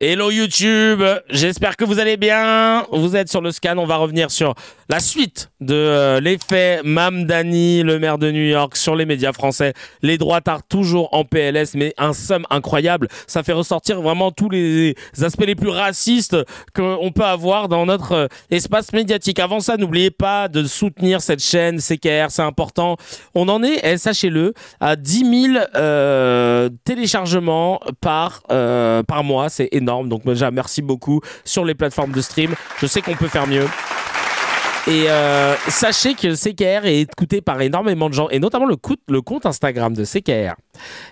Hello YouTube, j'espère que vous allez bien. Vous êtes sur le scan, on va revenir sur la suite de l'effet Mamdani, le maire de New York, sur les médias français. Les droitards toujours en PLS, mais un somme incroyable. Ça fait ressortir vraiment tous les aspects les plus racistes qu'on peut avoir dans notre espace médiatique. Avant ça, n'oubliez pas de soutenir cette chaîne CKR, c'est important. On en est, sachez-le, à 10 000 téléchargements par mois, c'est énorme. Donc déjà, merci beaucoup sur les plateformes de stream. Je sais qu'on peut faire mieux. Et sachez que CKR est écouté par énormément de gens, et notamment le compte Instagram de CKR.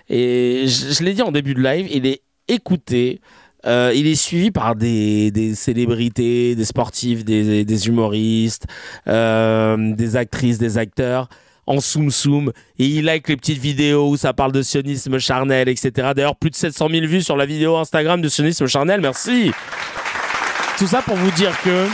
Et je l'ai dit en début de live, il est écouté. Il est suivi par des célébrités, des sportifs, des humoristes, des actrices, des acteurs en soum, et il like les petites vidéos où ça parle de sionisme charnel, etc. D'ailleurs, plus de 700 000 vues sur la vidéo Instagram de sionisme charnel, merci. Tout ça pour vous dire que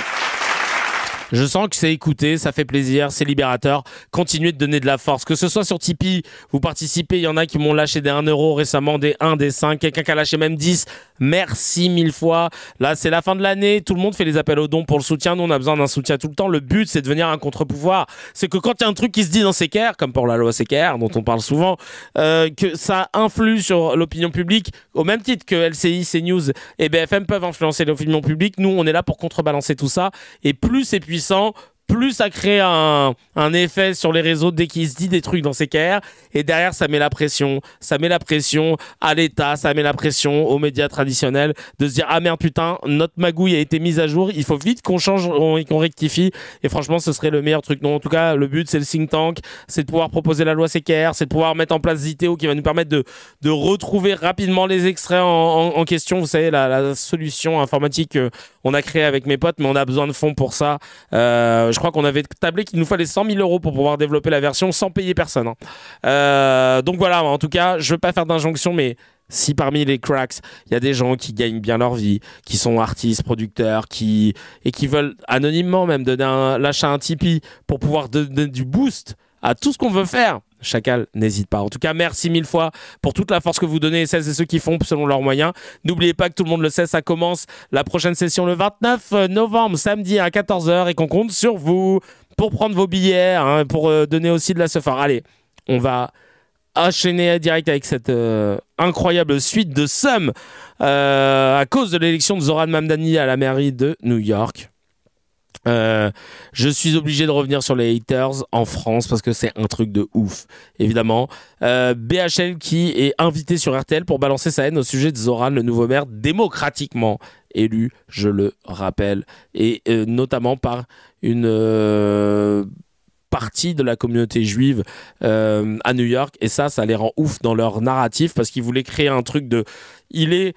je sens que c'est écouté, ça fait plaisir, c'est libérateur. Continuez de donner de la force. Que ce soit sur Tipeee, vous participez, il y en a qui m'ont lâché des 1 euro récemment, des 1, des 5, quelqu'un qui a lâché même 10. Merci 1000 fois. Là, c'est la fin de l'année, tout le monde fait les appels aux dons pour le soutien. Nous, on a besoin d'un soutien tout le temps. Le but, c'est de devenir un contre-pouvoir. C'est que quand il y a un truc qui se dit dans CKR, comme pour la loi CKR, dont on parle souvent, que ça influe sur l'opinion publique, au même titre que LCI, CNews et BFM peuvent influencer l'opinion publique. Nous, on est là pour contrebalancer tout ça. Et plus c'est puissant, plus ça crée un effet sur les réseaux dès qu'il se dit des trucs dans CKR, et derrière ça met la pression à l'État, ça met la pression aux médias traditionnels de se dire ah merde putain, notre magouille a été mise à jour, il faut vite qu'on change et qu'on rectifie, et franchement ce serait le meilleur truc. Non, en tout cas le but c'est le think tank, c'est de pouvoir proposer la loi CKR, c'est de pouvoir mettre en place Ziteo qui va nous permettre de retrouver rapidement les extraits en question. Vous savez, la solution informatique on a créé avec mes potes, mais on a besoin de fonds pour ça. Je crois qu'on avait tablé qu'il nous fallait 100 000 euros pour pouvoir développer la version sans payer personne. Donc voilà, en tout cas, je veux pas faire d'injonction, mais si parmi les cracks, il y a des gens qui gagnent bien leur vie, qui sont artistes, producteurs, qui veulent anonymement même lâcher un Tipeee pour pouvoir donner du boost à tout ce qu'on veut faire, Chacal, n'hésite pas. En tout cas, merci 1000 fois pour toute la force que vous donnez, celles et ceux qui font selon leurs moyens. N'oubliez pas que tout le monde le sait, ça commence la prochaine session le 29 novembre, samedi à 14 h, et qu'on compte sur vous pour prendre vos billets, hein, pour donner aussi de la sephora. Allez, on va enchaîner direct avec cette incroyable suite de sommes à cause de l'élection de Zoran Mamdani à la mairie de New York. Je suis obligé de revenir sur les haters en France parce que c'est un truc de ouf, évidemment. BHL qui est invité sur RTL pour balancer sa haine au sujet de Zoran, le nouveau maire démocratiquement élu, je le rappelle, et notamment par une partie de la communauté juive à New York, et ça les rend ouf dans leur narratif parce qu'ils voulaient créer un truc il est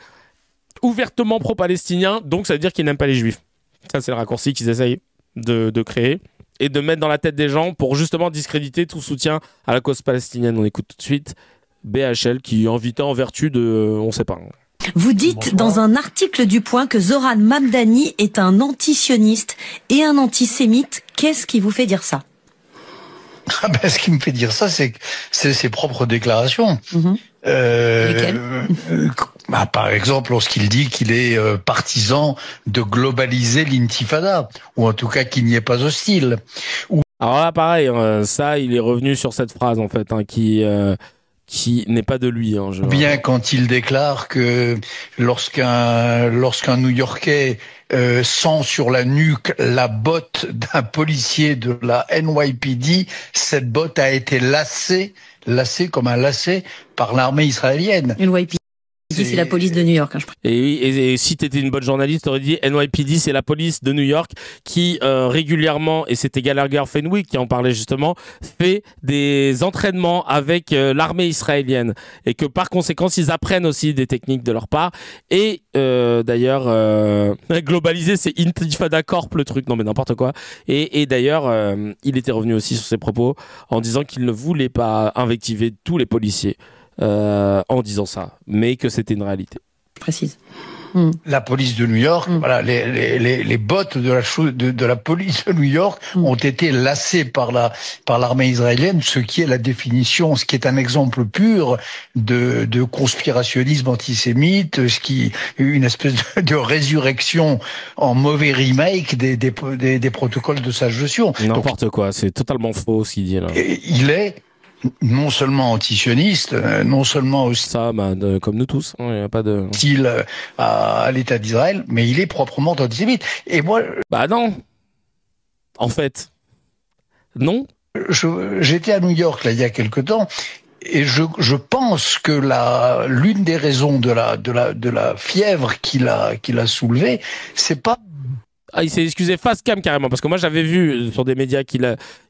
ouvertement pro-palestinien, donc ça veut dire qu'il n'aime pas les juifs. Ça, c'est le raccourci qu'ils essayent de créer et de mettre dans la tête des gens pour justement discréditer tout soutien à la cause palestinienne. On écoute tout de suite BHL qui est invité en vertu de... on sait pas. Vous dites dans un article du Point que Zoran Mamdani est un antisioniste et un antisémite. Qu'est-ce qui vous fait dire ça ? Ce qui me fait dire ça, c'est ses propres déclarations. Lesquelles ? Par exemple, lorsqu'il dit qu'il est partisan de globaliser l'intifada, ou en tout cas qu'il n'y est pas hostile. Alors là, pareil, ça, il est revenu sur cette phrase, en fait, qui n'est pas de lui. Bien quand il déclare que lorsqu'un New-Yorkais sent sur la nuque la botte d'un policier de la NYPD, cette botte a été lacée comme un lacet par l'armée israélienne. NYPD, c'est la police de New York. Et si tu étais une bonne journaliste, tu aurais dit NYPD, c'est la police de New York qui régulièrement, et c'était Gallagher Fenwick qui en parlait justement, fait des entraînements avec l'armée israélienne, et que par conséquent, ils apprennent aussi des techniques de leur part. Et d'ailleurs, globaliser, c'est Intifada Corp, le truc, non mais n'importe quoi. Et d'ailleurs, il était revenu aussi sur ses propos en disant qu'il ne voulait pas invectiver tous les policiers en disant ça, mais que c'était une réalité. Précise. La police de New York, voilà, les bottes de la police de New York ont été lacées par l'armée israélienne, ce qui est la définition, ce qui est un exemple pur de conspirationnisme antisémite, une espèce de résurrection en mauvais remake des protocoles de sage-gestion. N'importe quoi, c'est totalement faux ce qu'il dit là. Il est non seulement antisioniste, non seulement hostile, comme nous tous, il n'y a pas de à l'État d'Israël, mais il est proprement antisémite. Et moi, non, en fait, non. J'étais à New York là il y a quelque temps. Et je pense que l'une des raisons de la fièvre qu'il a soulevée, c'est pas. Il s'est excusé face cam carrément, parce que moi j'avais vu sur des médias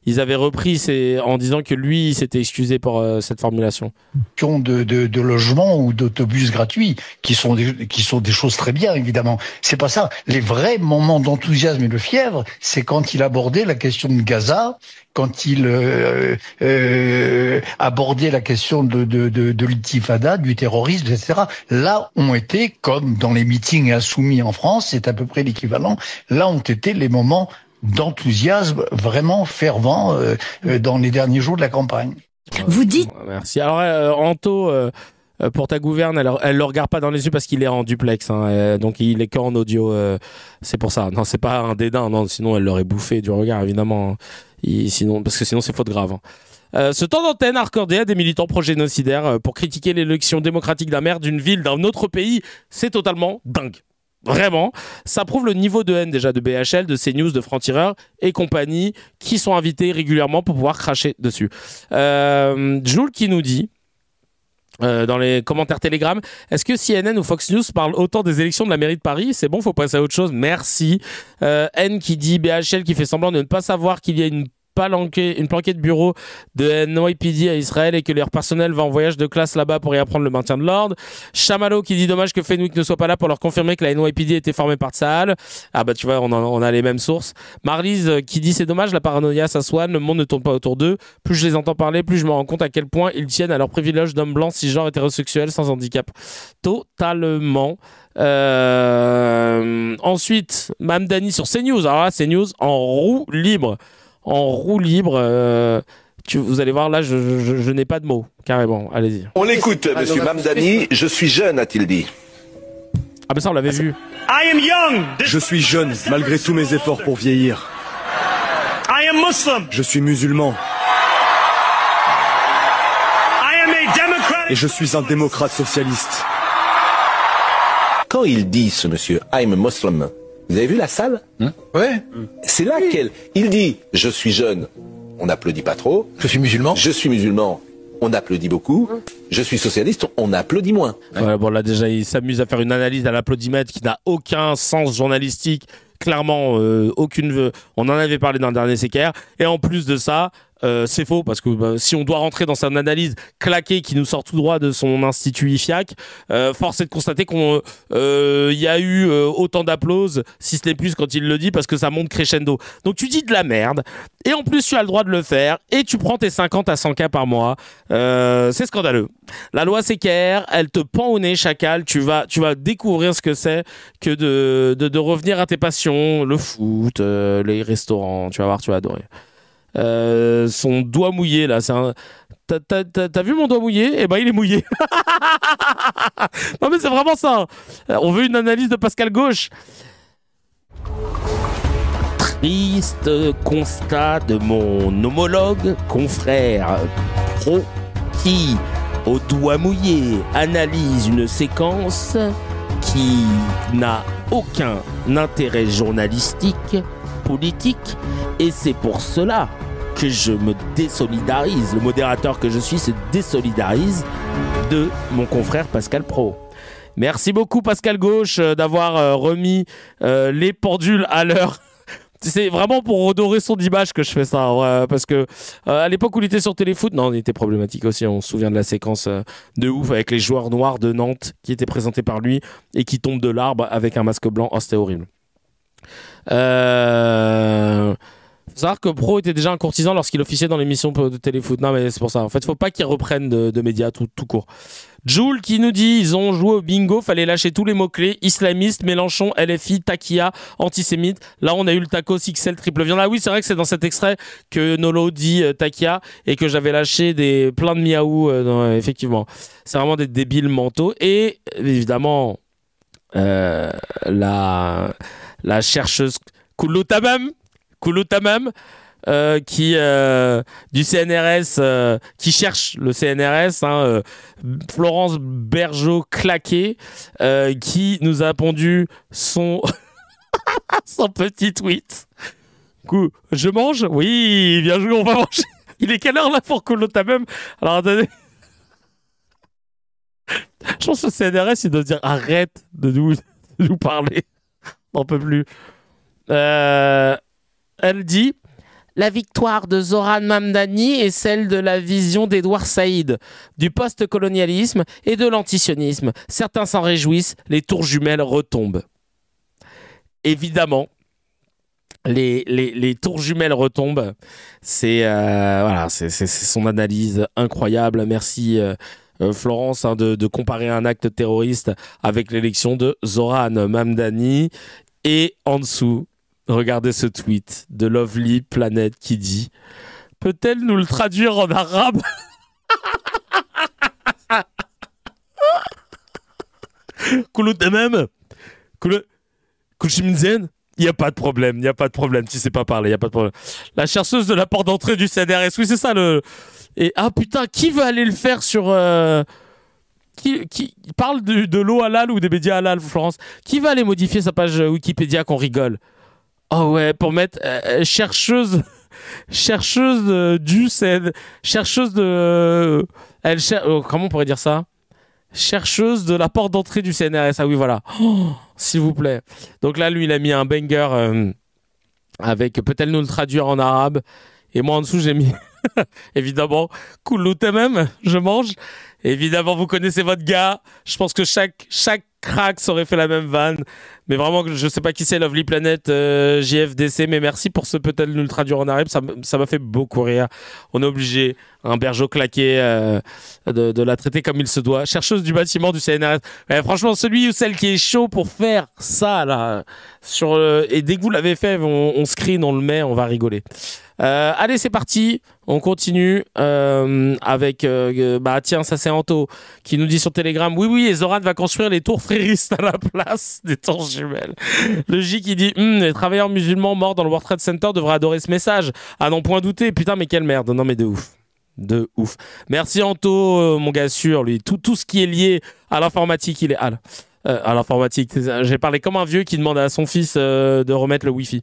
ils avaient repris en disant que lui il s'était excusé pour cette formulation. De logements ou d'autobus gratuits, qui sont des choses très bien évidemment. C'est pas ça. Les vrais moments d'enthousiasme et de fièvre, c'est quand il abordait la question de Gaza, quand il abordait la question de l'intifada, du terrorisme, etc. Là ont été, comme dans les meetings insoumis en France, c'est à peu près l'équivalent, là ont été les moments d'enthousiasme vraiment fervent dans les derniers jours de la campagne. Vous dites... Merci. Alors, Anto, pour ta gouverne, elle le regarde pas dans les yeux parce qu'il est en duplex, donc il est qu'en audio. C'est pour ça. Non, c'est pas un dédain. Non, sinon elle l'aurait bouffé du regard, évidemment. Parce que sinon c'est faute grave. Ce temps d'antenne a accordé à des militants pro-génocidaires pour critiquer l'élection démocratique d'un maire d'une ville d'un autre pays, c'est totalement dingue. Vraiment, ça prouve le niveau de haine déjà de BHL, de CNews, de Franc-Tireur et compagnie qui sont invités régulièrement pour pouvoir cracher dessus. Jules qui nous dit dans les commentaires Telegram, est-ce que CNN ou Fox News parlent autant des élections de la mairie de Paris? C'est bon, faut passer à autre chose, merci. N qui dit BHL qui fait semblant de ne pas savoir qu'il y a une planquée de bureau de NYPD à Israël et que leur personnel va en voyage de classe là-bas pour y apprendre le maintien de l'ordre. Chamallow qui dit dommage que Fenwick ne soit pas là pour leur confirmer que la NYPD était formée par Tsahal. Ah bah tu vois, on a les mêmes sources. Marlise qui dit c'est dommage, la paranoïa ça soigne, le monde ne tourne pas autour d'eux. Plus je les entends parler, plus je me rends compte à quel point ils tiennent à leur privilège d'hommes blancs, cisgenres, hétérosexuels, sans handicap. Totalement. Ensuite, Mme Dani sur CNews. Alors là, CNews en roue libre. Vous allez voir, là, je n'ai pas de mots, carrément. Allez-y. On l'écoute, monsieur Mamdani. Je suis jeune, a-t-il dit. Ah ben ça, on l'avait vu. I am young. Je suis jeune, malgré tous mes efforts pour vieillir. I am Muslim. Je suis musulman. I am a Democrat. Et je suis un démocrate socialiste. Quand il dit, ce monsieur, I'm Muslim, vous avez vu la salle? Ouais. C'est là il dit, je suis jeune, on n'applaudit pas trop. Je suis musulman. Je suis musulman, on applaudit beaucoup. Je suis socialiste, on applaudit moins. Ouais, bon là déjà, il s'amuse à faire une analyse à l'applaudimètre qui n'a aucun sens journalistique. Clairement, aucune. On en avait parlé dans le dernier CKR. Et en plus de ça, c'est faux parce que si on doit rentrer dans son analyse claquée qui nous sort tout droit de son institut IFIAC, force est de constater qu'il y a eu autant d'applauses, si ce n'est plus quand il le dit, parce que ça monte crescendo. Donc tu dis de la merde, et en plus tu as le droit de le faire, et tu prends tes 50 à 100 cas par mois. C'est scandaleux. La loi CKR, elle te pend au nez, chacal. Tu vas découvrir ce que c'est que de revenir à tes passions, le foot, les restaurants. Tu vas voir, tu vas adorer. Son doigt mouillé là, t'as vu mon doigt mouillé? Eh ben il est mouillé. Non mais c'est vraiment ça. On veut une analyse de Pascal Gauche. Triste constat de mon homologue confrère pro qui, au doigt mouillé, analyse une séquence qui n'a aucun intérêt journalistique, politique, et c'est pour cela que je me désolidarise. Le modérateur que je suis se désolidarise de mon confrère Pascal Pro. Merci beaucoup Pascal Gauche d'avoir remis les pendules à l'heure. C'est vraiment pour redorer son image que je fais ça, parce que à l'époque où il était sur Téléfoot, non, il était problématique aussi. On se souvient de la séquence de ouf avec les joueurs noirs de Nantes qui étaient présentés par lui et qui tombent de l'arbre avec un masque blanc. Oh, c'était horrible. Faut savoir que Pro était déjà un courtisan lorsqu'il officiait dans l'émission de téléfoot. Non, mais c'est pour ça. En fait, faut pas qu'ils reprennent de médias tout court. Joule qui nous dit ils ont joué au bingo, fallait lâcher tous les mots-clés islamiste, Mélenchon, LFI, Takia, antisémite. Là, on a eu le tacos XL triple viande. Ah oui, c'est vrai que c'est dans cet extrait que Nolo dit Takia et que j'avais lâché plein de miaou. Effectivement, c'est vraiment des débiles mentaux. Et évidemment, la chercheuse Kouloutamam, qui du CNRS, qui cherche le CNRS, Florence Bergeau-Claquet, qui nous a pondu son son petit tweet. Je mange? Oui, bien joué, on va manger. Il est quelle heure là pour Kouloutamam? Alors attendez. Je pense que le CNRS, il doit dire arrête de nous parler. On n'en peut plus. Elle dit la victoire de Zoran Mamdani est celle de la vision d'Edouard Saïd, du post-colonialisme et de l'antisionisme. Certains s'en réjouissent, les tours jumelles retombent. Évidemment, les tours jumelles retombent. C'est son analyse incroyable. Merci Florence de comparer un acte terroriste avec l'élection de Zoran Mamdani. Et en dessous, regardez ce tweet de Lovely Planet qui dit « Peut-elle nous le traduire en arabe ?» Kouloutamam, Kouchimzen, il n'y a pas de problème, tu sais pas parler, il n'y a pas de problème. La chercheuse de la porte d'entrée du CNRS, oui c'est ça le... Et ah putain, qui veut aller le faire sur... Qui parle de l'eau halal ou des médias halal, Florence? Qui va aller modifier sa page Wikipédia qu'on rigole? Oh ouais, pour mettre chercheuse du CN, chercheuse de... comment on pourrait dire ça? Chercheuse de la porte d'entrée du CNRS. Ah oui, voilà. Oh, s'il vous plaît. Donc là, lui, il a mis un banger avec peut-elle nous le traduire en arabe. Et moi, en dessous, j'ai mis évidemment Kouloutamam, je mange. Évidemment, vous connaissez votre gars. Je pense que chaque crack aurait fait la même vanne. Mais vraiment, je sais pas qui c'est, Lovely Planet, JFDC, mais merci pour ce peut-être nous le traduire en arabe. Ça m'a fait beaucoup rire. On est obligé, un Bergeau claqué, de la traiter comme il se doit. Chercheuse du bâtiment du CNRS. Ouais, franchement, celui ou celle qui est chaud pour faire ça, là, et dès que vous l'avez fait, on screen, on le met, on va rigoler. Allez, c'est parti. On continue avec tiens, ça c'est Anto qui nous dit sur Telegram oui et Zoran va construire les tours fréristes à la place des tours jumelles. Le J qui dit les travailleurs musulmans morts dans le World Trade Center devraient adorer ce message, à n'en point douter. Putain, mais quelle merde. Non mais de ouf. Merci Anto, mon gars sûr, lui tout ce qui est lié à l'informatique, il est à l'informatique. J'ai parlé comme un vieux qui demande à son fils de remettre le wifi.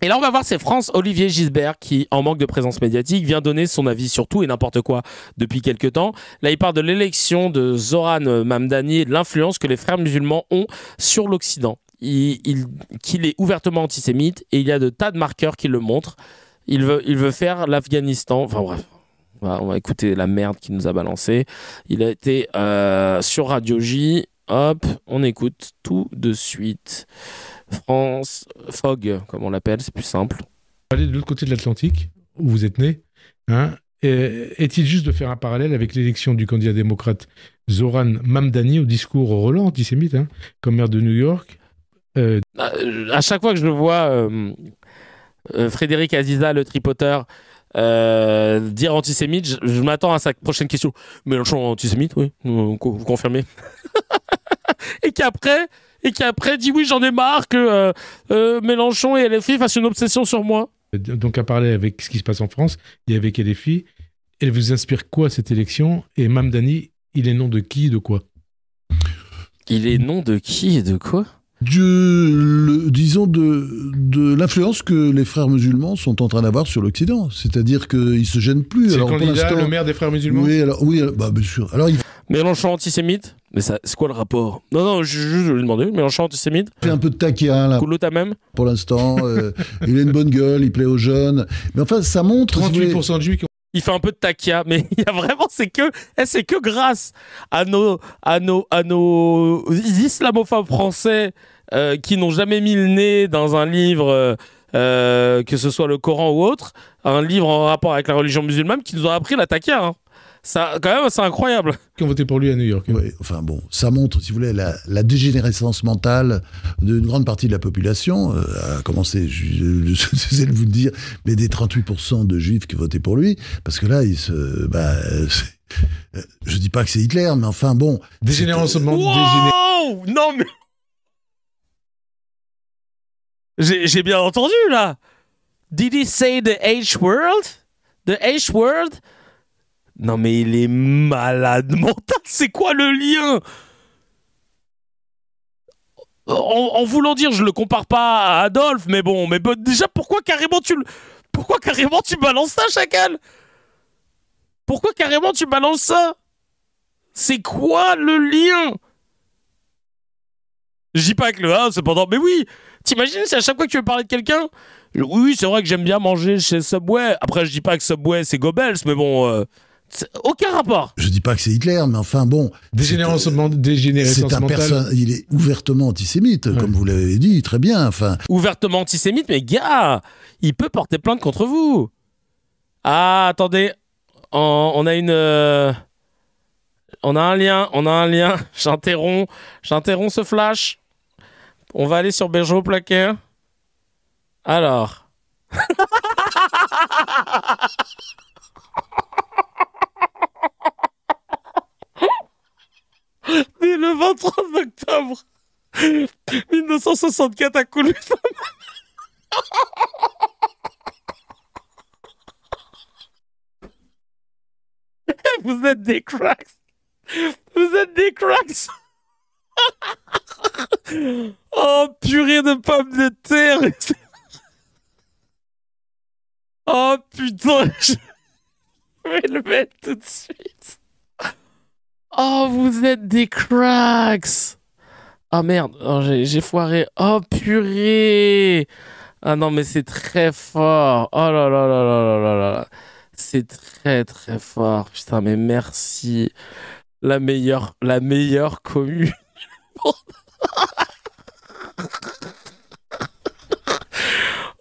Et là, on va voir, c'est France-Olivier Gisbert qui, en manque de présence médiatique, vient donner son avis sur tout et n'importe quoi depuis quelques temps. Là, il parle de l'élection de Zoran Mamdani et de l'influence que les frères musulmans ont sur l'Occident. Qu'il est ouvertement antisémite et il y a de tas de marqueurs qui le montrent. Il veut faire l'Afghanistan. Enfin bref, on va écouter la merde qu'il nous a balancé. Il a été sur Radio J. Hop, on écoute tout de suite. France, Fogg, comme on l'appelle, c'est plus simple. Aller de l'autre côté de l'Atlantique, où vous êtes né, est-il juste de faire un parallèle avec l'élection du candidat démocrate Zoran Mamdani au discours relent antisémite, comme maire de New York À chaque fois que je vois Frédéric Aziza, le tripoteur, dire antisémite, je m'attends à sa prochaine question. Mélenchon antisémite, oui, vous confirmez? Et qu'après dit oui, j'en ai marre que Mélenchon et LFI fassent une obsession sur moi. Donc à parler avec ce qui se passe en France et avec LFI, elle vous inspire quoi cette élection? Et Mamdani, il est nom de qui et de quoi? Il est nom de qui et de quoi? Disons de l'influence que les frères musulmans sont en train d'avoir sur l'Occident. C'est-à-dire qu'ils se gênent plus. C'est alors, le candidat, le maire des frères musulmans? Oui, bien sûr. Alors, Mélenchon antisémite? Mais ça, c'est quoi le rapport? Non, je lui demandais. Mélenchon antisémite? Il fait un peu de taquia, là. Kouloutamam? Pour l'instant. Il a une bonne gueule, il plaît aux jeunes. Mais enfin, ça montre... 38% de juifs. Il fait un peu de taquia, mais il y a vraiment, c'est que grâce à nos islamophobes français qui n'ont jamais mis le nez dans un livre que ce soit le Coran ou autre, un livre en rapport avec la religion musulmane qui nous a appris l'attaquer. Hein. Ça, quand même, c'est incroyable. Qui ont voté pour lui à New York. Oui, enfin bon, ça montre, si vous voulez, la dégénérescence mentale d'une grande partie de la population, à commencer, je sais vous le dire, mais des 38% de juifs qui votaient pour lui, parce que là, je dis pas que c'est Hitler, mais enfin bon... Dégénérescence Wow non mais... J'ai bien entendu, là. Did he say the H-word? The H-word? Non, mais il est malade mental. C'est quoi le lien? En voulant dire, je le compare pas à Adolphe, mais bon, déjà, pourquoi carrément tu balances ça, Chacal? Pourquoi carrément tu balances ça? C'est quoi le lien? Je dis pas que le A, cependant, mais oui, t'imagines si à chaque fois que tu veux parler de quelqu'un, oui, c'est vrai que j'aime bien manger chez Subway. Après, je dis pas que Subway c'est Goebbels, mais bon, aucun rapport. Je dis pas que c'est Hitler, mais enfin bon. Dégénérescence mentale. Il est ouvertement antisémite, ouais. Comme vous l'avez dit, très bien. Enfin. Ouvertement antisémite, mais gars, il peut porter plainte contre vous. Ah, attendez, on a un lien. J'interromps ce flash. On va aller sur Berger au plaquet. Alors. Né le 23 octobre 1964 à Coulommiers. Vous êtes des cracks. Vous êtes des cracks. Oh, purée de pommes de terre. Oh, putain. Je vais le mettre tout de suite. Oh, vous êtes des cracks. Ah, merde. Oh, j'ai foiré. Oh, purée. Ah non, mais c'est très fort. Oh là là là là là là là. C'est très très fort. Putain, mais merci. La meilleure commune.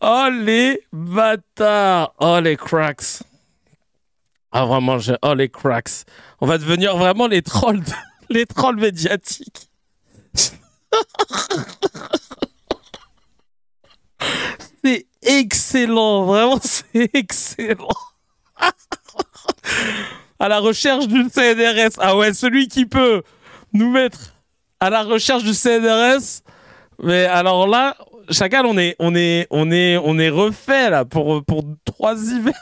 Oh les bâtards. Oh les cracks. Ah vraiment, oh les cracks. On va devenir vraiment les trolls médiatiques. C'est excellent, vraiment c'est excellent. À la recherche du CNRS. Ah ouais, celui qui peut nous mettre à la recherche du CNRS. Mais alors là, Chacal, on est refait là pour 3 hivers.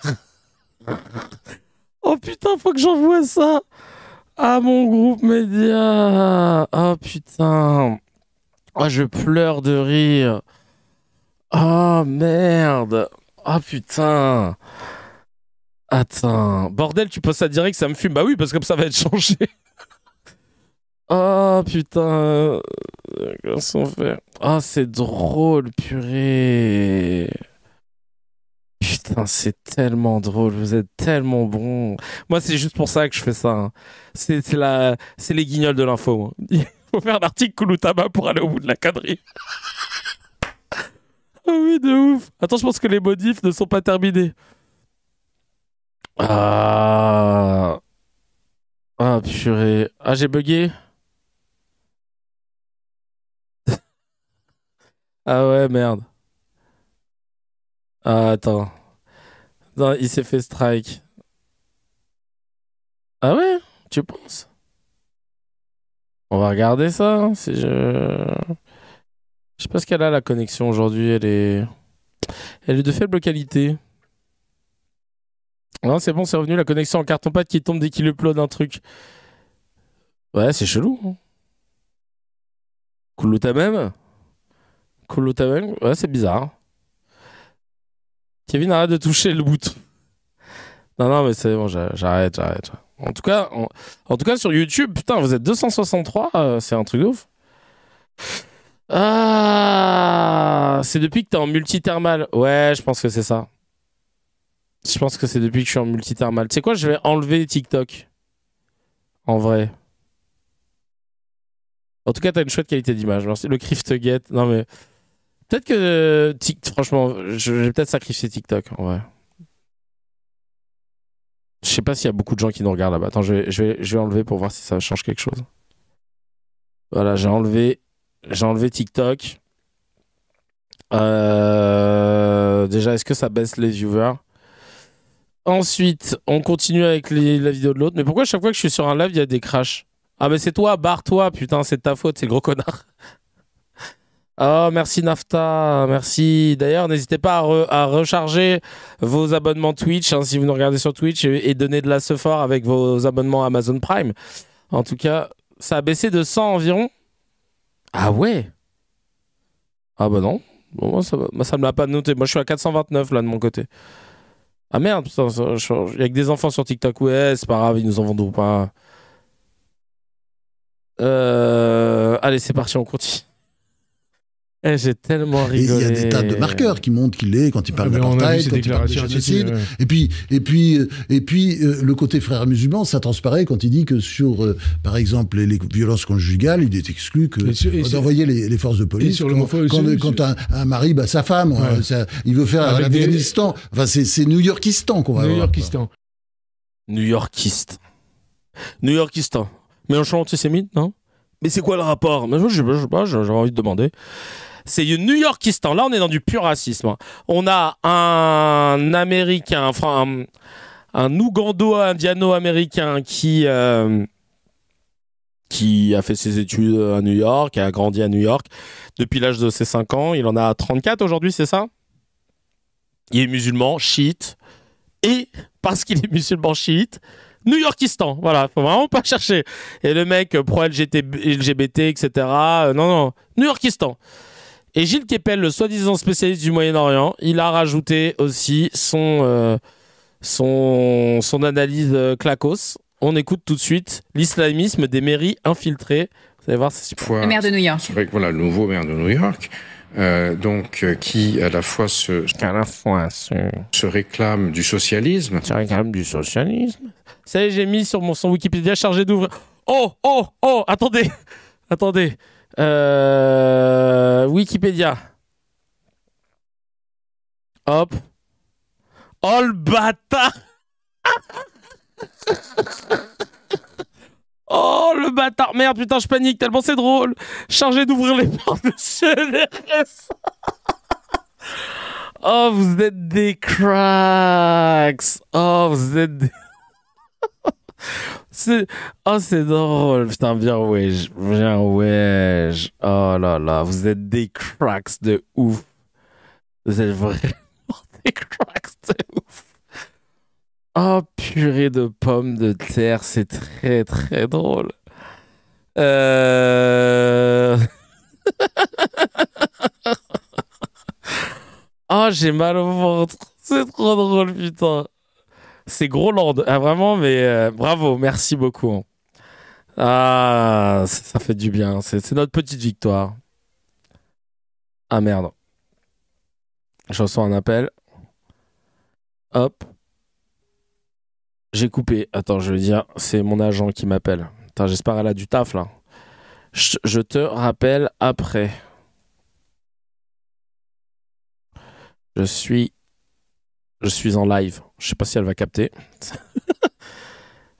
Oh putain, faut que j'envoie ça à mon groupe média. Oh putain. Oh, je pleure de rire. Oh merde. Oh putain. Attends. Bordel, tu poses ça direct, ça me fume. Bah oui, parce que comme ça va être changé. Oh putain. Qu'est-ce qu'on fait? Oh, c'est drôle, purée. Putain, c'est tellement drôle. Vous êtes tellement bon. Moi, c'est juste pour ça que je fais ça. Hein. C'est les guignols de l'info. Hein. Il faut faire un article Kouloutama pour aller au bout de la connerie. Oh oui, de ouf. Attends, je pense que les modifs ne sont pas terminés. Ah, purée. Ah, j'ai bugué. Ah ouais, merde. Ah, attends. Non, il s'est fait strike. Ah ouais? Tu penses? On va regarder ça. Hein, si je sais pas ce qu'elle a, la connexion aujourd'hui. Elle est de faible qualité. Non, c'est bon, c'est revenu. La connexion en carton-pâte qui tombe dès qu'il upload un truc. Ouais, c'est chelou. Hein. Kouloutamem? Ouais, c'est bizarre. Kevin, arrête de toucher le bouton. Non, mais c'est bon, j'arrête. En tout cas, sur YouTube, putain, vous êtes 263, c'est un truc de ouf. Ah, c'est depuis que t'es en multithermal. Ouais, je pense que c'est ça. Je pense que c'est depuis que je suis en multithermal. Tu sais quoi, je vais enlever TikTok. En vrai. En tout cas, t'as une chouette qualité d'image. Merci. Le Criftgate. Non, mais... Peut-être que franchement, je vais peut-être sacrifier TikTok en vrai. Je sais pas s'il y a beaucoup de gens qui nous regardent là-bas. Attends, je vais enlever pour voir si ça change quelque chose. Voilà, j'ai enlevé TikTok. Déjà, est-ce que ça baisse les viewers? Ensuite, on continue avec la vidéo de l'autre. Mais pourquoi chaque fois que je suis sur un live, il y a des crashs? Ah, mais c'est toi, barre-toi, putain, c'est de ta faute, c'est le gros connard. Oh, merci Nafta, merci. D'ailleurs, n'hésitez pas à recharger vos abonnements Twitch, hein, si vous nous regardez sur Twitch, et donner de la sephore avec vos abonnements Amazon Prime. En tout cas, ça a baissé de 100 environ. Ah ouais? Ah bah non. Bon, moi, ça me l'a pas noté. Moi, je suis à 429 là de mon côté. Ah merde, putain, il y a que des enfants sur TikTok. Ouais, c'est pas grave, ils nous en vendront pas. Allez, c'est parti, on continue. J'ai tellement rigolé. Il y a des tas de marqueurs qui montrent qu'il est quand il parle d'apartheid, quand il parle de génocide. Et puis, le côté frère musulman, ça transparaît quand il dit que sur, par exemple, les violences conjugales, il est exclu d'envoyer les forces de police quand un mari bat sa femme. Ouais. Il veut faire l'Afghanistan. Enfin, c'est New-Yorkistan qu'on va avoir. New-Yorkistan. Mais un chant antisémite, non? Mais c'est quoi le rapport? Mais je sais pas, j'avais envie de demander. C'est New Yorkistan. Là, on est dans du pur racisme. On a un Américain, enfin un Ougando-Indiano-Américain qui a fait ses études à New York, qui a grandi à New York depuis l'âge de ses 5 ans. Il en a 34 aujourd'hui, c'est ça? Il est musulman, chiite. Et parce qu'il est musulman chiite, New-Yorkistan, voilà, faut vraiment pas chercher. Et le mec pro-LGBT, etc. Non, New-Yorkistan. Et Gilles Kepel, le soi-disant spécialiste du Moyen-Orient, il a rajouté aussi son analyse clacos. On écoute tout de suite l'islamisme des mairies infiltrées. Vous allez voir, c'est super. Le maire de New York. C'est vrai que voilà, le nouveau maire de New York. Qui à la fois se réclame du socialisme. Se réclame du socialisme. Ça y est, j'ai mis sur son Wikipédia chargé d'ouvrir. Oh, attendez. Wikipédia. Hop. Oh le bâtard. Oh le bâtard. Merde, putain, je panique tellement c'est drôle. Chargé d'ouvrir les portes de CNRS. Oh, vous êtes des cracks. Oh, vous êtes des... c'est drôle. Putain, bien wesh. Oh là là, vous êtes des cracks de ouf. Vous êtes vraiment des cracks de ouf. Oh, purée de pommes de terre, c'est très très drôle. Oh, j'ai mal au ventre. C'est trop drôle, putain. C'est Groland. Ah, vraiment, mais bravo, merci beaucoup. Ah, ça fait du bien. C'est notre petite victoire. Ah, merde. Je reçois un appel. Hop. J'ai coupé. Attends, je veux dire, c'est mon agent qui m'appelle. Attends, j'espère qu'elle a du taf, là. Je te rappelle après. Je suis en live. Je sais pas si elle va capter.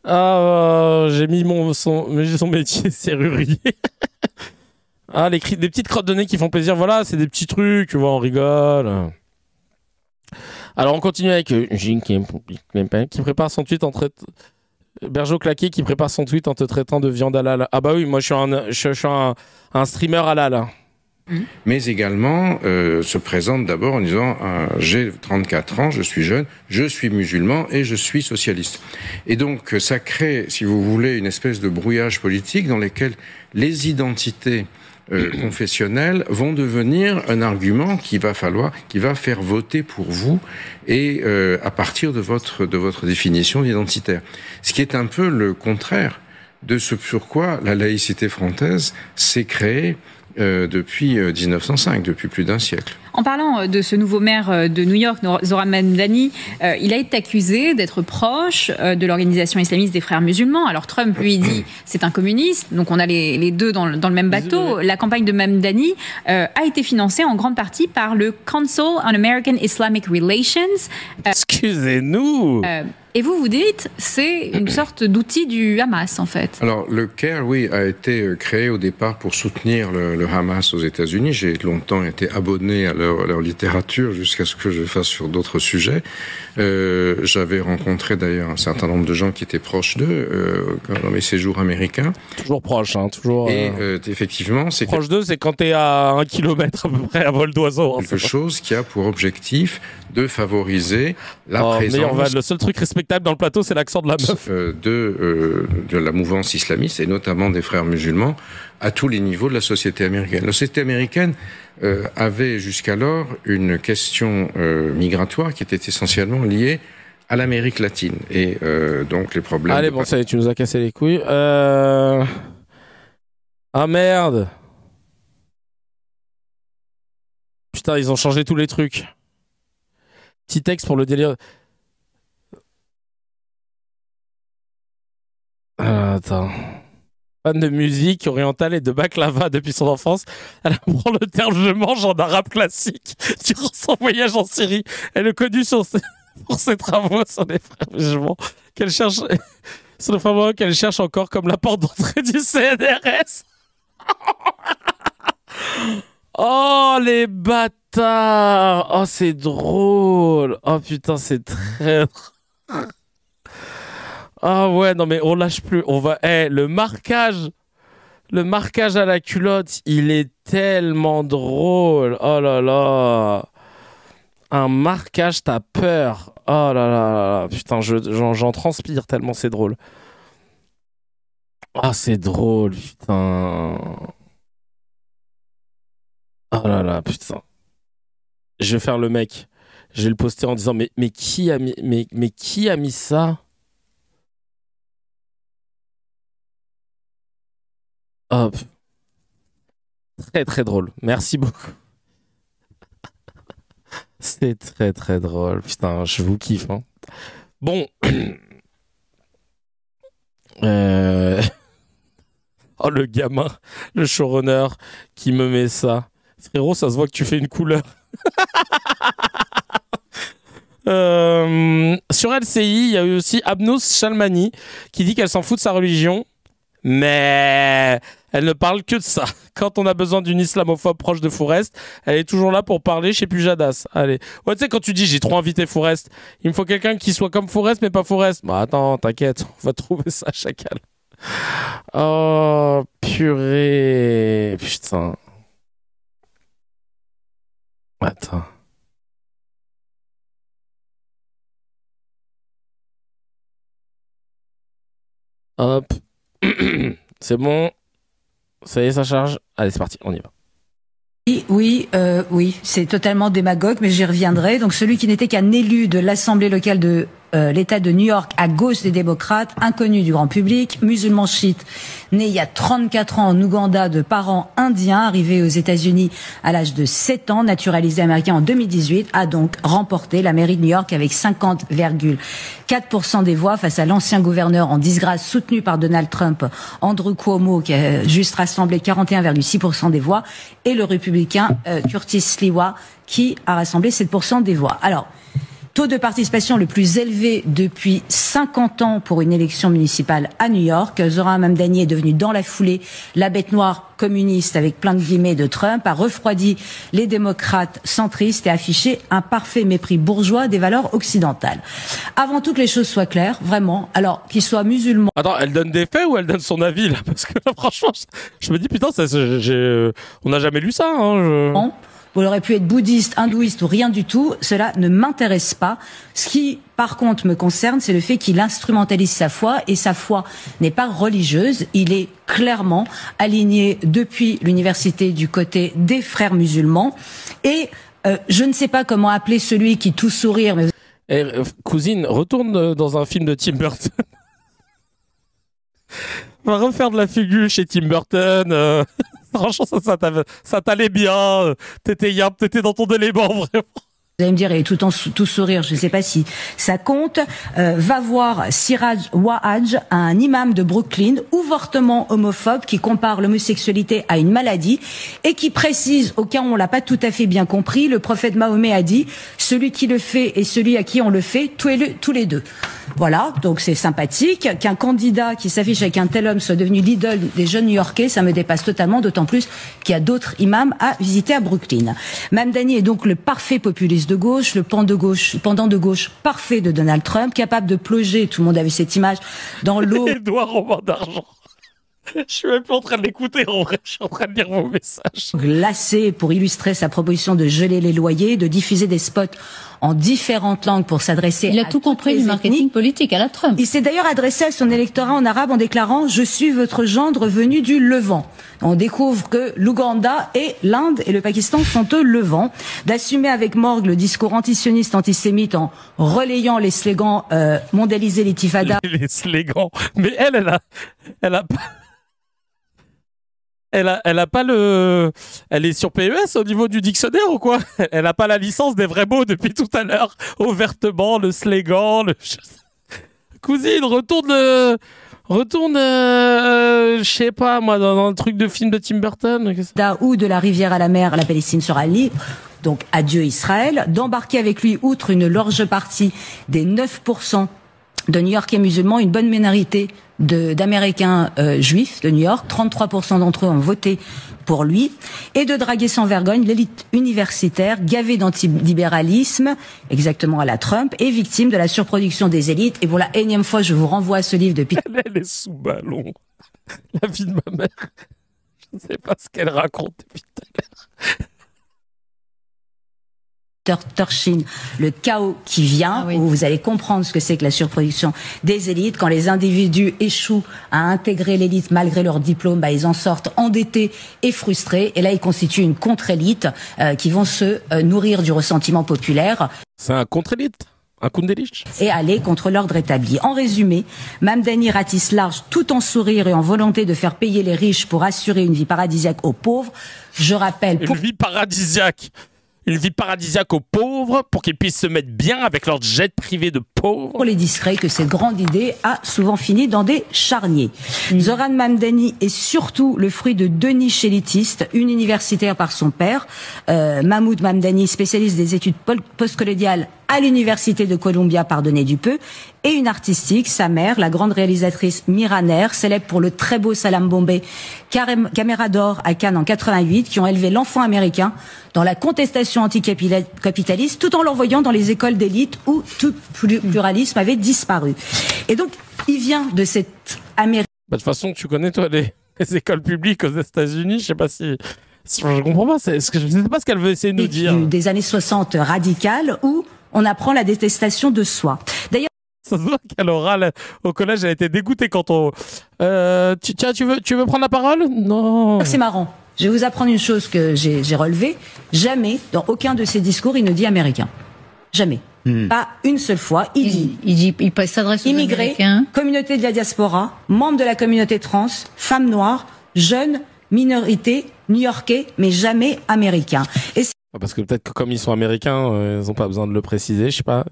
J'ai mis son métier serrurier. Des petites crottes de nez qui font plaisir. Voilà, c'est des petits trucs. Tu vois, on rigole. Alors, on continue avec Gilles qui prépare son tweet en traitant... Bergeau Claqué qui prépare son tweet en te traitant de viande halal. Ah bah oui, moi je suis un streamer halal. Mais également se présente d'abord en disant j'ai 34 ans, je suis jeune, je suis musulman et je suis socialiste. Et donc ça crée, si vous voulez, une espèce de brouillage politique dans lequel les identités confessionnelles vont devenir un argument qui va faire voter pour vous et à partir de votre définition identitaire. Ce qui est un peu le contraire de ce sur quoi la laïcité française s'est créée depuis 1905, depuis plus d'un siècle. En parlant de ce nouveau maire de New York, Zoran Mamdani, il a été accusé d'être proche de l'organisation islamiste des Frères musulmans. Alors Trump lui dit c'est un communiste, donc on a les deux dans le même bateau. La campagne de Mamdani a été financée en grande partie par le Council on American Islamic Relations. Excusez-nous. Et vous dites, c'est une sorte d'outil du Hamas, en fait. Alors, le CARE, oui, a été créé au départ pour soutenir le Hamas aux États-Unis. J'ai longtemps été abonné à leur littérature jusqu'à ce que je fasse sur d'autres sujets. J'avais rencontré d'ailleurs un certain nombre de gens qui étaient proches d'eux dans mes séjours américains. Toujours proche, hein, toujours. Et effectivement, c'est proche d'eux, c'est quand t'es à 1 kilomètre à peu près à vol d'oiseau. Hein, quelque chose qui a pour objectif de favoriser la présence. Le seul truc respectable dans le plateau, c'est l'accent de la meuf. De la mouvance islamiste et notamment des Frères musulmans à tous les niveaux de la société américaine. La société américaine avait jusqu'alors une question migratoire qui était essentiellement liée à l'Amérique latine et donc les problèmes. Allez, bon, ça y est, tu nous as cassé les couilles. Ah merde. Putain, ils ont changé tous les trucs. Petit texte pour le délire. Attends. Fan de musique orientale et de baklava depuis son enfance, elle apprend le terme je mange en arabe classique durant son voyage en Syrie. Elle est connue pour ses travaux sur les frères musulmans qu'elle cherche sur les frères musulmans qu'elle cherche encore comme la porte d'entrée du CNRS. Oh les bâtards. Oh c'est drôle. Oh putain c'est très drôle. Ah ouais, non mais on lâche plus. On va. Le marquage à la culotte, il est tellement drôle. Oh là là. Un marquage, t'as peur. Oh là là. Putain, j'en transpire tellement c'est drôle. Ah, c'est drôle, putain. Oh là là, putain. Je vais faire le mec. Je vais le poster en disant mais qui a mis ça? Hop. Très très drôle. Merci beaucoup. C'est très très drôle. Putain, je vous kiffe. Hein. Bon. Oh le gamin, le showrunner qui me met ça. Frérot, ça se voit que tu fais une couleur. Sur LCI, il y a eu aussi Abnous Shalmani qui dit qu'elle s'en fout de sa religion. Mais elle ne parle que de ça. Quand on a besoin d'une islamophobe proche de Fourest, elle est toujours là pour parler chez Pujadas. Allez. Ouais, tu sais, quand tu dis j'ai trop invité Fourest, il me faut quelqu'un qui soit comme Fourest, mais pas Fourest. Bah attends, t'inquiète, on va trouver ça, chacal. Oh, purée. Putain. Attends. Hop. C'est bon. Ça y est, ça charge. Allez, c'est parti, on y va. Oui, c'est totalement démagogue, mais j'y reviendrai. Donc celui qui n'était qu'un élu de l'Assemblée locale de l'État de New York à gauche des démocrates, inconnu du grand public, musulman chiite, né il y a 34 ans en Ouganda de parents indiens, arrivé aux États-Unis à l'âge de 7 ans, naturalisé américain en 2018, a donc remporté la mairie de New York avec 50,4% des voix face à l'ancien gouverneur en disgrâce soutenu par Donald Trump, Andrew Cuomo, qui a juste rassemblé 41,6% des voix, et le républicain Curtis Sliwa, qui a rassemblé 7% des voix. Alors, taux de participation le plus élevé depuis 50 ans pour une élection municipale à New York. Zoran Mamdani est devenu dans la foulée la bête noire communiste avec plein de guillemets de Trump, a refroidi les démocrates centristes et affiché un parfait mépris bourgeois des valeurs occidentales. Avant tout que les choses soient claires, vraiment, alors qu'il soit musulman... Attends, elle donne des faits ou elle donne son avis là? Parce que là, franchement, je me dis putain, on n'a jamais lu ça. Hein, Vous aurez pu être bouddhiste, hindouiste ou rien du tout, cela ne m'intéresse pas. Ce qui, par contre, me concerne, c'est le fait qu'il instrumentalise sa foi, et sa foi n'est pas religieuse. Il est clairement aligné depuis l'université du côté des frères musulmans. Et je ne sais pas comment appeler celui qui tout sourire... Mais... cousine, retourne dans un film de Tim Burton. On va refaire de la figure chez Tim Burton. Franchement, ça t'allait bien. T'étais dans ton élément, vraiment. Vous allez me dire, et tout sourire, je ne sais pas si ça compte, va voir Siraj Wahaj, un imam de Brooklyn, ouvertement homophobe, qui compare l'homosexualité à une maladie et qui précise, au cas où on l'a pas tout à fait bien compris, le prophète Mahomet a dit, celui qui le fait et celui à qui on le fait, tous les deux. Voilà, donc c'est sympathique. Qu'un candidat qui s'affiche avec un tel homme soit devenu l'idole des jeunes New-Yorkais, ça me dépasse totalement, d'autant plus qu'il y a d'autres imams à visiter à Brooklyn. Mamdani est donc le parfait populiste de gauche, le pendant de gauche parfait de Donald Trump, capable de plonger, tout le monde a vu cette image, dans l'eau. Édouard Robin d'Argent. Je suis même pas en train de l'écouter, en vrai, je suis en train de lire vos messages. Glacé pour illustrer sa proposition de geler les loyers, de diffuser des spots en différentes langues pour s'adresser à Il a tout compris du marketing politique à la Trump. Il s'est d'ailleurs adressé à son électorat en arabe en déclarant « Je suis votre gendre venu du Levant ». On découvre que l'Ouganda et l'Inde et le Pakistan sont eux Levant. D'assumer avec morgue le discours antisioniste antisémite en relayant les slogans mondialiser les tifadas. Les slogans. Mais elle a pas... Elle a pas le... Elle est sur PES au niveau du dictionnaire ou quoi? Elle a pas la licence des vrais mots depuis tout à l'heure. Ouvertement, le slogan, Cousine, retourne, je sais pas moi, dans un truc de film de Tim Burton. Ou de la rivière à la mer, la Palestine sera libre. Donc adieu Israël. D'embarquer avec lui, outre une large partie des 9% de New-Yorkais musulmans, une bonne minorité d'Américains juifs de New York, 33% d'entre eux ont voté pour lui, et de draguer sans vergogne l'élite universitaire gavée d'antilibéralisme, exactement à la Trump, et victime de la surproduction des élites. Et pour la énième fois, je vous renvoie à ce livre de Peter. Elle est sous ballon. La vie de ma mère. Je ne sais pas ce qu'elle raconte depuis tout à l'heure. Turshin, le chaos qui vient, où vous allez comprendre ce que c'est que la surproduction des élites. Quand les individus échouent à intégrer l'élite malgré leur diplôme, ils en sortent endettés et frustrés. Et là, ils constituent une contre-élite qui vont se nourrir du ressentiment populaire. C'est un contre-élite, un Kundelich. Et aller contre l'ordre établi. En résumé, Mamdani ratisse large tout en sourire et en volonté de faire payer les riches pour assurer une vie paradisiaque aux pauvres. Je rappelle... Une vie paradisiaque. Une vie paradisiaque aux pauvres pour qu'ils puissent se mettre bien avec leur jet privé de pauvres. Pour les discrets, que cette grande idée a souvent fini dans des charniers. Zoran Mamdani est surtout le fruit de deux niches élitistes, une universitaire par son père, Mahmoud Mamdani, spécialiste des études postcoloniales à l'université de Columbia, pardonnez du peu, et une artistique, sa mère, la grande réalisatrice Mira Nair, célèbre pour le très beau Salam Bombay, Caméra d'or à Cannes en 88, qui ont élevé l'enfant américain dans la contestation anticapitaliste, tout en l'envoyant dans les écoles d'élite où tout pluralisme avait disparu. Et donc, il vient de cette Amérique. De toute façon, tu connais, toi, les écoles publiques aux États-Unis, je sais pas si je comprends pas, je ne sais pas ce qu'elle veut essayer de nous dire. Des années 60 radicales où on apprend la détestation de soi. D'ailleurs, ça se voit qu'à l'oral, au collège, elle a été dégoûtée quand on... Tiens, tu veux prendre la parole? Non. C'est marrant. Je vais vous apprendre une chose que j'ai relevée. Jamais, dans aucun de ses discours, il ne dit américain. Jamais. Pas une seule fois. Il s'adresse aux immigrés, Américains. Communauté de la diaspora, membres de la communauté trans, femmes noires, jeunes, minorités, new-yorkais, mais jamais américains. Parce que peut-être que comme ils sont américains, ils n'ont pas besoin de le préciser, je sais pas.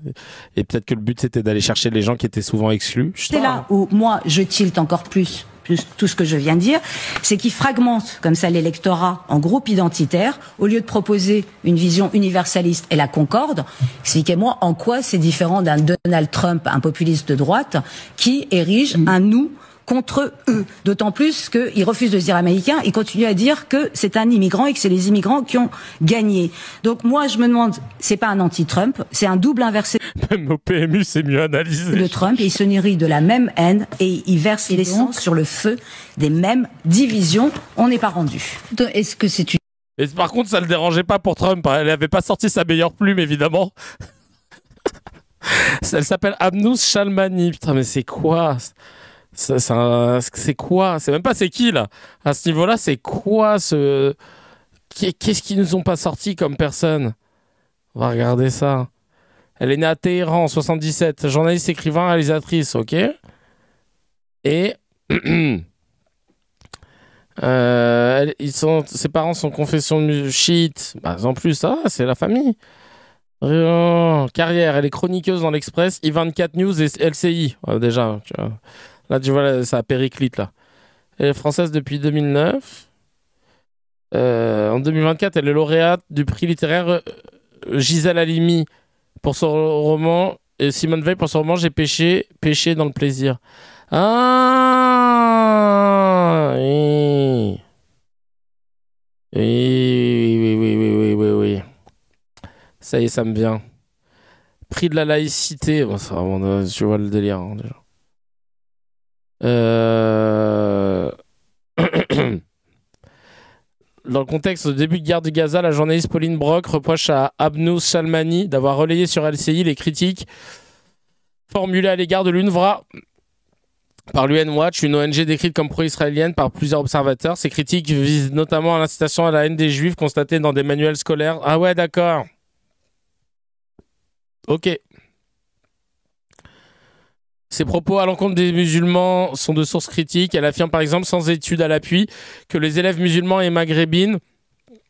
Et peut-être que le but c'était d'aller chercher les gens qui étaient souvent exclus. C'est là où moi je tilte encore plus tout ce que je viens de dire, c'est qu'ils fragmentent comme ça l'électorat en groupes identitaires au lieu de proposer une vision universaliste et la concorde. Expliquez-moi en quoi c'est différent d'un Donald Trump, un populiste de droite, qui érige un nous contre eux. D'autant plus qu'ils refusent de se dire américain, ils continuent à dire que c'est un immigrant et que c'est les immigrants qui ont gagné. Donc moi, je me demande, c'est pas un anti-Trump, c'est un double inversé. Même au PMU, c'est mieux analysé. De Trump, et il se nourrit de la même haine et il verse l'essence sur le feu des mêmes divisions. On n'est pas rendu. Est-ce que c'est une... Et par contre, ça le dérangeait pas pour Trump. Elle n'avait pas sorti sa meilleure plume, évidemment. Elle s'appelle Amnous Shalmani. Putain, mais c'est quoi? C'est quoi? C'est même pas c'est qui là? À ce niveau-là, c'est quoi ce... Qu'est-ce qu'ils nous ont pas sorti comme personne? On va regarder ça. Elle est née à Téhéran en 77. Journaliste, écrivain, réalisatrice, ok? Et... Ses parents sont confession chiite. Bah, en plus, ça, c'est la famille. Carrière, elle est chroniqueuse dans l'Express, I24 News et LCI. Déjà, tu vois. Là, tu vois, ça périclite, là. Elle est française depuis 2009. En 2024, elle est lauréate du prix littéraire Gisèle Halimi pour son roman et Simone Veil pour son roman J'ai péché dans le plaisir. Ah oui. Oui. Ça y est, ça me vient. Prix de la laïcité. Bon, ça, tu vois le délire, hein, déjà. Dans le contexte du début de guerre de Gaza, la journaliste Pauline Brock reproche à Abnous Shalmani d'avoir relayé sur LCI les critiques formulées à l'égard de l'UNRWA par l'UN Watch, une ONG décrite comme pro-israélienne par plusieurs observateurs. Ces critiques visent notamment à l'incitation à la haine des Juifs constatée dans des manuels scolaires. Ah ouais, d'accord. Ok. Ses propos à l'encontre des musulmans sont de sources critiques. Elle affirme par exemple, sans études à l'appui, que les élèves musulmans et maghrébines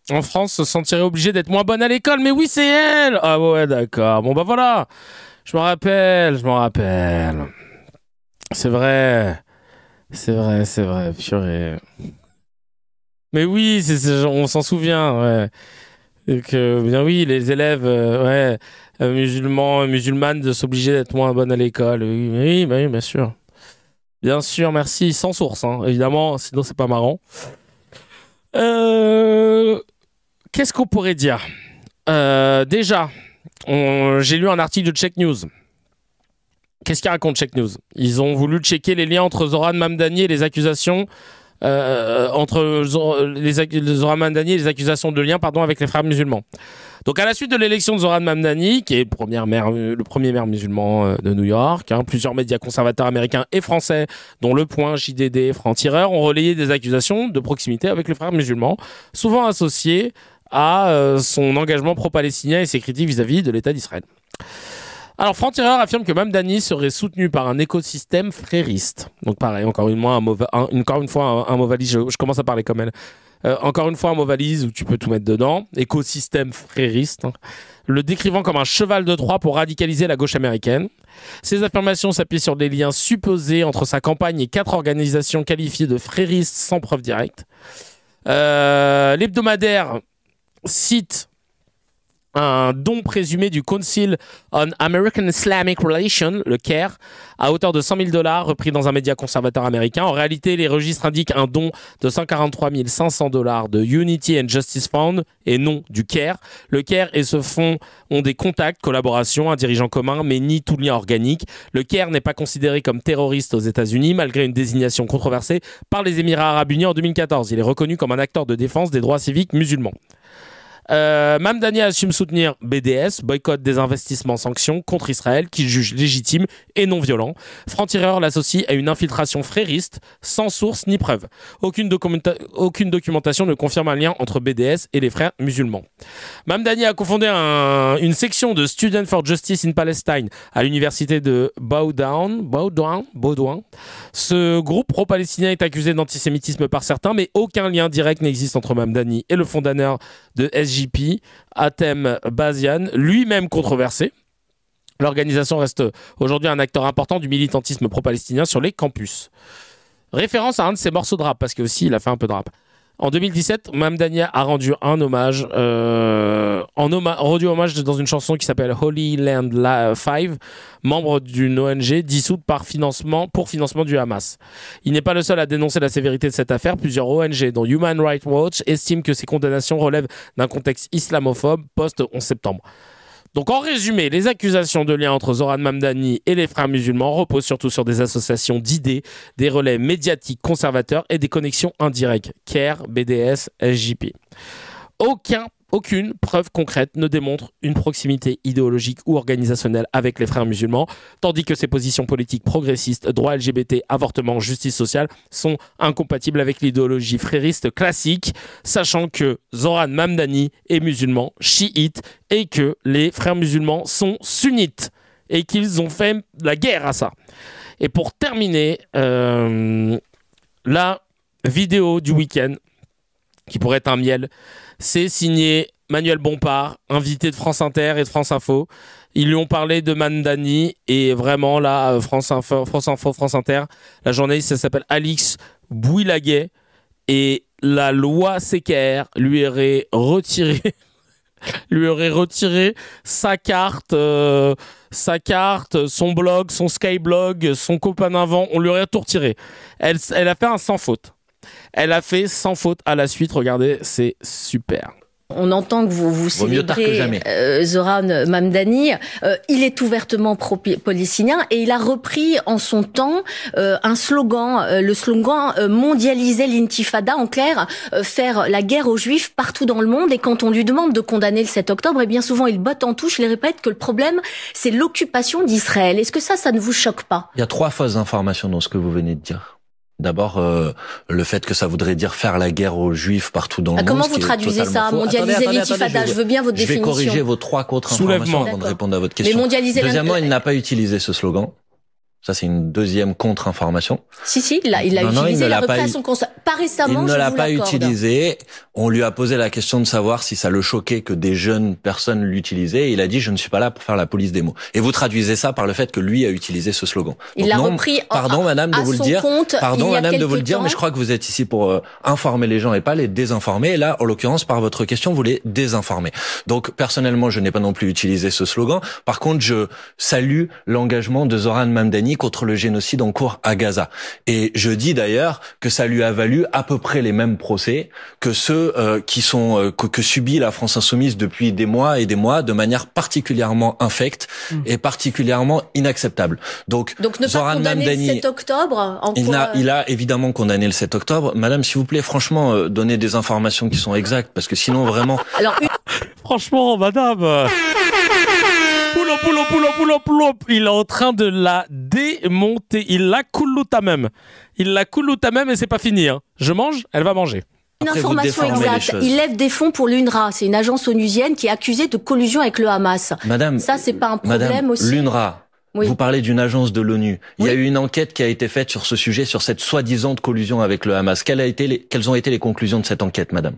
en France se sentiraient obligés d'être moins bonnes à l'école. Mais oui, c'est elle. Ah ouais, d'accord. Bon bah voilà. Je m'en rappelle. C'est vrai, purée. Mais oui, on s'en souvient, ouais. Et que, bien oui, les élèves, musulmanes de s'obliger d'être moins bonnes à l'école. Oui, bien sûr. Bien sûr, merci. Sans source, hein, évidemment, sinon c'est pas marrant. Qu'est-ce qu'on pourrait dire ? Déjà, j'ai lu un article de Check News. Qu'est-ce qu'il raconte Check News ? Ils ont voulu checker les liens entre Zoran Mamdani et les accusations Zoran Mamdani et les accusations de lien avec les frères musulmans. Donc à la suite de l'élection de Zoran Mamdani, qui est le premier maire musulman de New York, plusieurs médias conservateurs américains et français, dont Le Point, JDD, Franc-Tireur, ont relayé des accusations de proximité avec les frères musulmans, souvent associées à son engagement pro-palestinien et ses critiques vis-à-vis de l'État d'Israël. Alors, Franc-Tireur affirme que Mamdani serait soutenu par un écosystème frériste. Donc pareil, encore une fois, un mot valise, je commence à parler comme elle. Encore une fois, un mot valise où tu peux tout mettre dedans. Écosystème frériste. Le décrivant comme un cheval de Troie pour radicaliser la gauche américaine. Ces affirmations s'appuient sur des liens supposés entre sa campagne et 4 organisations qualifiées de fréristes sans preuve directe. L'hebdomadaire cite un don présumé du Council on American Islamic Relations, le CAIR, à hauteur de $100 000 repris dans un média conservateur américain. En réalité, les registres indiquent un don de $143 500 de Unity and Justice Fund et non du CAIR. Le CAIR et ce fonds ont des contacts, collaborations, un dirigeant commun, mais ni tout lien organique. Le CAIR n'est pas considéré comme terroriste aux États-Unis, malgré une désignation controversée par les Émirats Arabes Unis en 2014. Il est reconnu comme un acteur de défense des droits civiques musulmans. Mamdani assume soutenir BDS, boycott des investissements sanctions contre Israël, qu'il juge légitime et non violent. Franc-Tireur l'associe à une infiltration frériste, sans source ni preuve. Aucune documentation ne confirme un lien entre BDS et les frères musulmans. Mamdani a cofondé une section de Students for Justice in Palestine à l'université de Baudouin. Ce groupe pro-palestinien est accusé d'antisémitisme par certains, mais aucun lien direct n'existe entre Mamdani et le fondateur de SJP, Hatem Bazian, lui-même controversé. L'organisation reste aujourd'hui un acteur important du militantisme pro-palestinien sur les campus. Référence à un de ses morceaux de rap, parce qu'il a fait un peu de rap. En 2017, Mamdani a rendu un hommage, rendu hommage dans une chanson qui s'appelle Holy Land 5, membre d'une ONG dissoute pour financement du Hamas. Il n'est pas le seul à dénoncer la sévérité de cette affaire. Plusieurs ONG, dont Human Rights Watch, estiment que ces condamnations relèvent d'un contexte islamophobe post-11 septembre. Donc en résumé, les accusations de lien entre Zoran Mamdani et les frères musulmans reposent surtout sur des associations d'idées, des relais médiatiques conservateurs et des connexions indirectes. CAIR, BDS, SJP. Aucune preuve concrète ne démontre une proximité idéologique ou organisationnelle avec les frères musulmans, tandis que ces positions politiques progressistes, droits LGBT, avortement, justice sociale sont incompatibles avec l'idéologie frériste classique, sachant que Zoran Mamdani est musulman, chiite, et que les frères musulmans sont sunnites, et qu'ils ont fait la guerre à ça. Et pour terminer, là, vidéo du week-end, qui pourrait être un miel. C'est signé Manuel Bompard, invité de France Inter et de France Info. Ils lui ont parlé de Mamdani et vraiment là, France Info, France Inter, la journaliste, elle s'appelle Alix Bouillaguet et la loi CKR lui aurait retiré sa carte, son blog, son Skyblog, son copain d'avant, on lui aurait tout retiré. Elle a fait un sans faute. Elle a fait sans faute à la suite, regardez, c'est super. On entend que vous célébrez Zoran Mamdani. Il est ouvertement pro-palestinien et il a repris en son temps un slogan, le slogan mondialiser l'intifada, en clair, faire la guerre aux juifs partout dans le monde. Et quand on lui demande de condamner le 7 octobre, et bien souvent il botte en touche, il répète que le problème c'est l'occupation d'Israël. Est-ce que ça ne vous choque pas? Il y a 3 fausses informations dans ce que vous venez de dire. D'abord, le fait que ça voudrait dire faire la guerre aux juifs partout dans le monde. Comment vous traduisez ça? Mondialiser l'intifada, je veux bien votre définition. Je vais corriger vos 3 contre-informations avant de répondre à votre question. Mais mondialiser Deuxièmement, il n'a pas utilisé ce slogan. Ça, c'est une deuxième contre-information. Si, il l'a utilisé, il a repris à son constat. Pas récemment, il ne l'a pas utilisé. On lui a posé la question de savoir si ça le choquait que des jeunes personnes l'utilisaient. Et il a dit, je ne suis pas là pour faire la police des mots. Et vous traduisez ça par le fait que lui a utilisé ce slogan. Il l'a repris pardon, madame, de vous le dire. Pardon, madame, de vous le dire, mais je crois que vous êtes ici pour informer les gens et pas les désinformer. Et là, en l'occurrence, par votre question, vous les désinformez. Donc, personnellement, je n'ai pas non plus utilisé ce slogan. Par contre, je salue l'engagement de Zoran Mamdani contre le génocide en cours à Gaza. Et je dis d'ailleurs que ça lui a valu à peu près les mêmes procès que ceux que subit la France insoumise depuis des mois et des mois de manière particulièrement infecte et particulièrement inacceptable. Donc ne Zoran pas condamner Mamdani, le 7 octobre il a évidemment condamné le 7 octobre. Madame, s'il vous plaît, franchement, donnez des informations qui sont exactes parce que sinon vraiment... Alors, franchement, madame... Poulop. Il est en train de la démonter. Il la coulouta même. Et c'est pas fini. Hein. Je mange, elle va manger. Une information exacte. Il lève des fonds pour l'UNRWA. C'est une agence onusienne qui est accusée de collusion avec le Hamas. Madame, ça, c'est pas un problème aussi. L'UNRWA. Oui. Vous parlez d'une agence de l'ONU. Il y a eu une enquête qui a été faite sur ce sujet, sur cette soi-disant collusion avec le Hamas. Quelles ont été les conclusions de cette enquête, madame?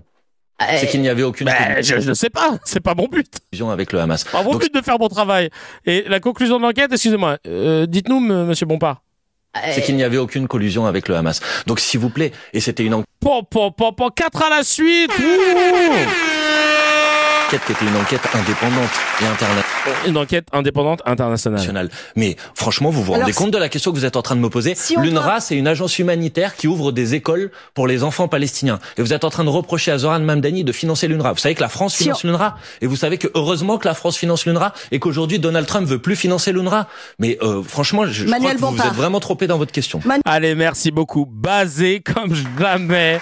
C'est qu'il n'y avait aucune... je ne sais pas, c'est pas mon but. Avec le Hamas. Pas mon but de faire mon travail. Et la conclusion de l'enquête, excusez-moi, dites-nous, monsieur Bompard. C'est qu'il n'y avait aucune collusion avec le Hamas. Donc s'il vous plaît, et c'était une enquête... 4 à la suite. Qui était une enquête indépendante et internationale. Une enquête indépendante internationale. Mais franchement, vous vous rendez compte de la question que vous êtes en train de me poser? L'UNRWA, c'est une agence humanitaire qui ouvre des écoles pour les enfants palestiniens. Et vous êtes en train de reprocher à Zoran Mamdani de financer l'UNRWA. Vous savez que la France finance l'UNRWA. Et vous savez que heureusement que la France finance l'UNRWA et qu'aujourd'hui Donald Trump veut plus financer l'UNRWA. Mais franchement, je crois que vous êtes vraiment trompé dans votre question. Allez, merci beaucoup. Basé comme jamais.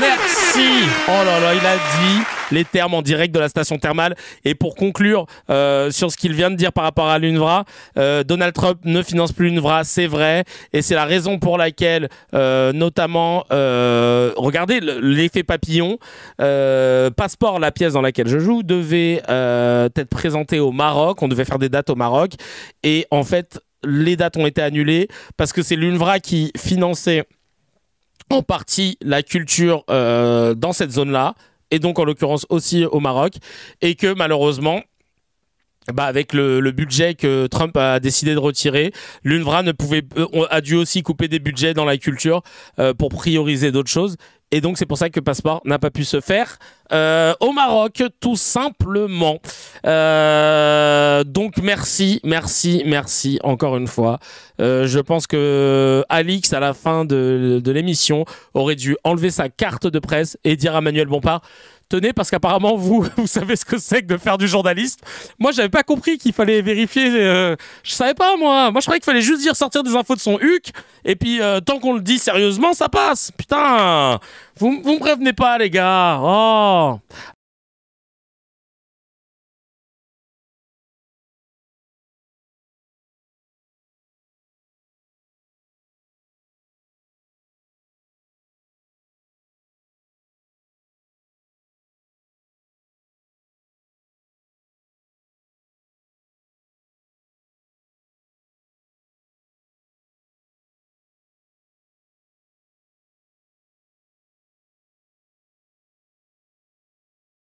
Merci. Oh là là, il a dit les termes en direct de la station thermale. Et pour conclure sur ce qu'il vient de dire par rapport à l'UNRWA, Donald Trump ne finance plus l'UNRWA, c'est vrai. Et c'est la raison pour laquelle, notamment, regardez l'effet papillon. Passeport, la pièce dans laquelle je joue, devait être présentée au Maroc. On devait faire des dates au Maroc. Et en fait, les dates ont été annulées parce que c'est l'UNRWA qui finançait en partie la culture dans cette zone-là, et donc en l'occurrence aussi au Maroc, et que malheureusement, avec le budget que Trump a décidé de retirer, l'UNRWA a dû aussi couper des budgets dans la culture pour prioriser d'autres choses. Et donc, c'est pour ça que Passeport n'a pas pu se faire au Maroc, tout simplement. Donc, merci encore une fois. Je pense que Alix, à la fin de l'émission, aurait dû enlever sa carte de presse et dire à Manuel Bompard: tenez, parce qu'apparemment, vous savez ce que c'est que de faire du journaliste. Moi, j'avais pas compris qu'il fallait vérifier. Je savais pas, moi. Moi, je croyais qu'il fallait juste dire sortir des infos de son huc. Et puis, tant qu'on le dit sérieusement, ça passe. Putain, vous me prévenez pas, les gars. Oh.